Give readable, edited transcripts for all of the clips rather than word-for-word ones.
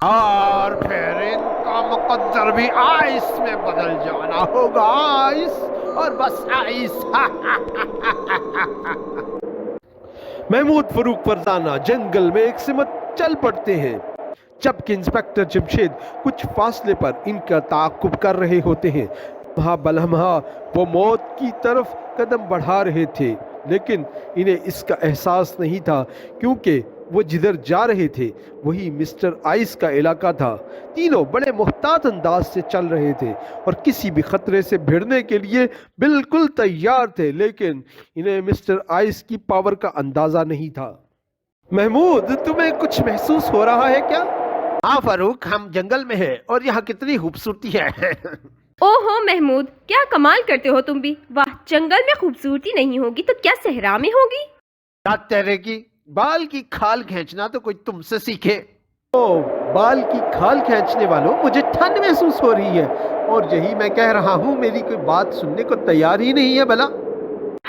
اور پھر ان کا مقدر بھی آئس میں بدل جانا ہوگا، آئس اور بس آئس۔ محمود فاروق فرزانہ جنگل میں ایک سمت چل پڑتے ہیں، جبکہ انسپکٹر جمشید کچھ فاصلے پر ان کا تعاقب کر رہے ہوتے ہیں۔ لمحہ بلمحہ وہ موت کی طرف قدم بڑھا رہے تھے، لیکن انہیں اس کا احساس نہیں تھا، کیونکہ وہ جدھر جا رہے تھے وہی مسٹر آئس کا علاقہ تھا۔ تینوں بڑے محتاط انداز سے چل رہے تھے اور کسی بھی خطرے سے بھیڑنے کے لیے بالکل تیار تھے، لیکن انہیں مسٹر آئس کی پاور کا اندازہ نہیں تھا۔ محمود، تمہیں کچھ محسوس ہو رہا ہے کیا؟ ہاں فاروق، ہم جنگل میں ہیں اور یہاں کتنی خوبصورتی ہے۔ اوہو محمود، کیا کمال کرتے ہو تم بھی! واہ، جنگل میں خوبصورتی نہیں ہوگی تو کیا صحرا میں ہوگی؟ تیرے کی بال کی کھال کھینچنا تو کوئی تم سے سیکھے۔ او بال کی کھال کھینچنے والوں، مجھے ٹھنڈ محسوس ہو رہی ہے، اور یہی میں کہہ رہا ہوں، میری کوئی بات سننے کو تیار ہی نہیں ہے بھلا۔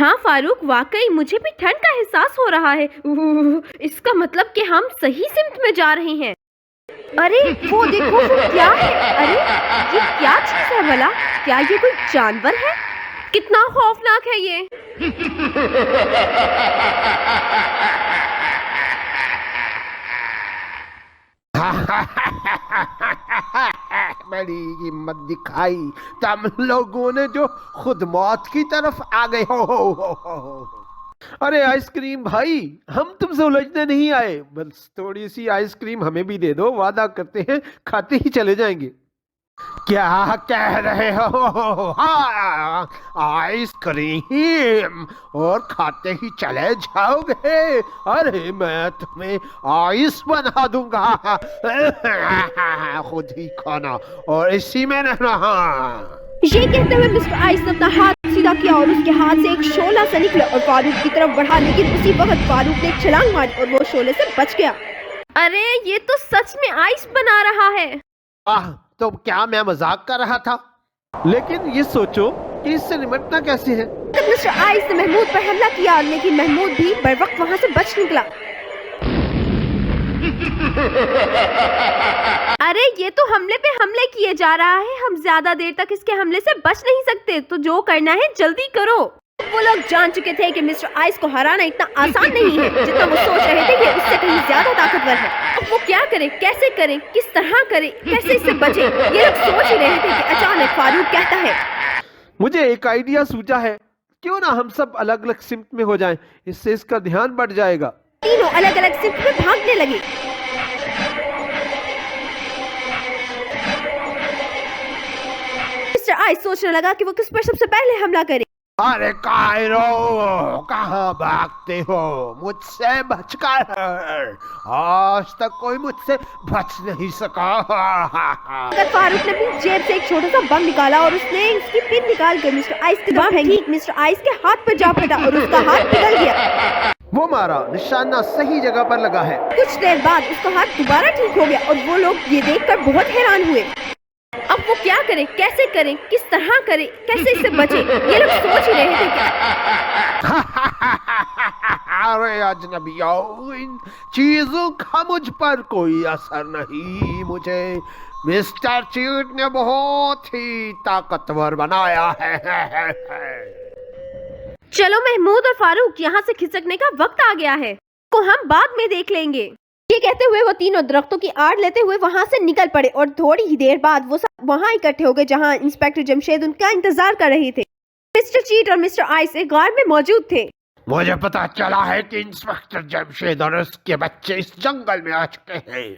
ہاں فاروق، واقعی مجھے بھی ٹھنڈ کا احساس ہو رہا ہے۔ اس کا مطلب کہ ہم صحیح سمت میں جا رہے ہیں۔ ارے وہ دیکھو، وہ کیا ہے؟ ارے یہ کیا چیز ہے بھلا؟ کیا یہ کوئی جانور ہے؟ کتنا خوفناک ہے یہ! بڑی ہمت دکھائی تم لوگوں نے جو خود موت کی طرف آ گئے ہو۔ ارے آئس کریم بھائی، ہم تم سے الجھنے نہیں آئے، بس تھوڑی سی آئس کریم ہمیں بھی دے دو، وعدہ کرتے ہیں کھاتے ہی چلے جائیں گے۔ کیا کہہ رہے ہو؟ ہاں، آئس کریم اور کھاتے ہی چلے جاؤ گے؟ ارے میں تمہیں آئس بنا دوں گا، خود ہی کھانا اور اسی میں رہنا۔ یہ کہتے ہوئے مسٹر آئس نے اپنا ہاتھ سیدھا کیا اور اس کے ہاتھ سے ایک شعلہ سا نکلا اور فاروق کی طرف بڑھا، لیکن اسی وقت فاروق نے ایک چھلانگ ماری اور وہ شعلے سے بچ گیا۔ ارے یہ تو سچ میں آئس بنا رہا ہے۔ تو کیا میں مذاق کر رہا تھا؟ لیکن یہ سوچو کہ اس سے نمٹنا کیسے ہے؟ مسٹر آئس نے محمود پر حملہ کیا، لیکن محمود بھی بر وقت وہاں سے بچ نکلا۔ ارے یہ تو حملے پہ حملے کیے جا رہا ہے، ہم زیادہ دیر تک اس کے حملے سے بچ نہیں سکتے، تو جو کرنا ہے جلدی کرو۔ وہ لوگ جان چکے تھے کہ مسٹر آئس کو ہرانا اتنا آسان نہیں ہے جتنا وہ سوچ رہے تھے، یہ اس سے کہیں زیادہ طاقتور ہے۔ اب وہ کیا کریں، کیسے کریں، کس طرح کریں، کیسے اس سے بچیں، یہ لوگ سوچ ہی رہے تھے کہ اچانک فاروق کہتا ہے، مجھے ایک آئیڈیا سوچا ہے، کیوں نہ ہم سب الگ الگ سمت میں ہو جائیں، اس سے اس کا دھیان بڑھ جائے گا۔ تینوں الگ الگ سمت میں بھاگنے لگے۔ مسٹر آئس سوچنے لگا کہ وہ کس پر سب سے پہلے حملہ کرے۔ ارے کائرو، کہاں بھاگتے ہو؟ مجھ سے بچ کر، آج تک کوئی مجھ سے بچ نہیں سکا۔ فاروق نے اپنی جیب سے ایک چھوٹا سا بم نکالا اور اس نے اس کی پن نکال کر مسٹر آئس کے طرف پھینکی۔ مسٹر آئس کے ہاتھ پر جا پھٹا اور اس کا ہاتھ پگھل گیا۔ وہ مارا نشانہ صحیح جگہ پر لگا ہے۔ کچھ دیر بعد اس کا ہاتھ دوبارہ ٹھیک ہو گیا اور وہ لوگ یہ دیکھ کر بہت حیران ہوئے۔ اب وہ کیا کریں، کیسے کریں، کس طرح کریں، کیسے اس سے بچیں، یہ لوگ سوچ ہی رہے تھے کہ ارے اجنبیوں، ان چیزوں کا مجھ پر کوئی اثر نہیں، مجھے مسٹر چیٹ نے بہت ہی طاقتور بنایا ہے۔ چلو محمود اور فاروق، یہاں سے کھسکنے کا وقت آ گیا ہے، کو ہم بعد میں دیکھ لیں گے۔ یہ کہتے ہوئے وہ تینوں درختوں کی آڑ لیتے ہوئے وہاں سے نکل پڑے اور تھوڑی ہی دیر بعد وہ سب وہاں اکٹھے ہو گئے جہاں انسپکٹر جمشید ان کا انتظار کر رہے تھے۔ مسٹر چیٹ اور مسٹر آئس ایک غار میں موجود تھے۔ مجھے پتا چلا ہے کہ انسپکٹر جمشید اور اس کے بچے اس جنگل میں آ چکے ہیں۔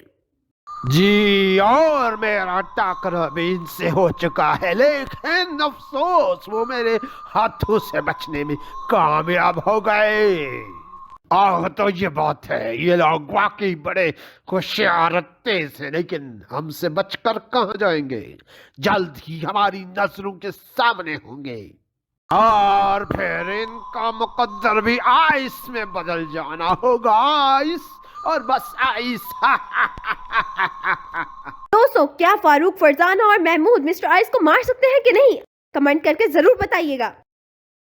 جی، اور میرا ٹاکرا بھی ان سے ہو چکا ہے، لیکن افسوس وہ میرے ہاتھوں سے بچنے میں کامیاب ہو گئے۔ تو یہ بات ہے، یہ لوگ واقعی بڑے ہوشیار تیز ہیں، لیکن ہم سے بچ کر کہاں جائیں گے؟ جلد ہی ہماری نظروں کے سامنے ہوں گے، اور پھر ان کا مقدر بھی آئس میں بدل جانا ہوگا، آئس اور بس آئس۔ دوستو، کیا فاروق فرزانہ اور محمود مسٹر آئس کو مار سکتے ہیں کہ نہیں؟ کمنٹ کر کے ضرور بتائیے گا۔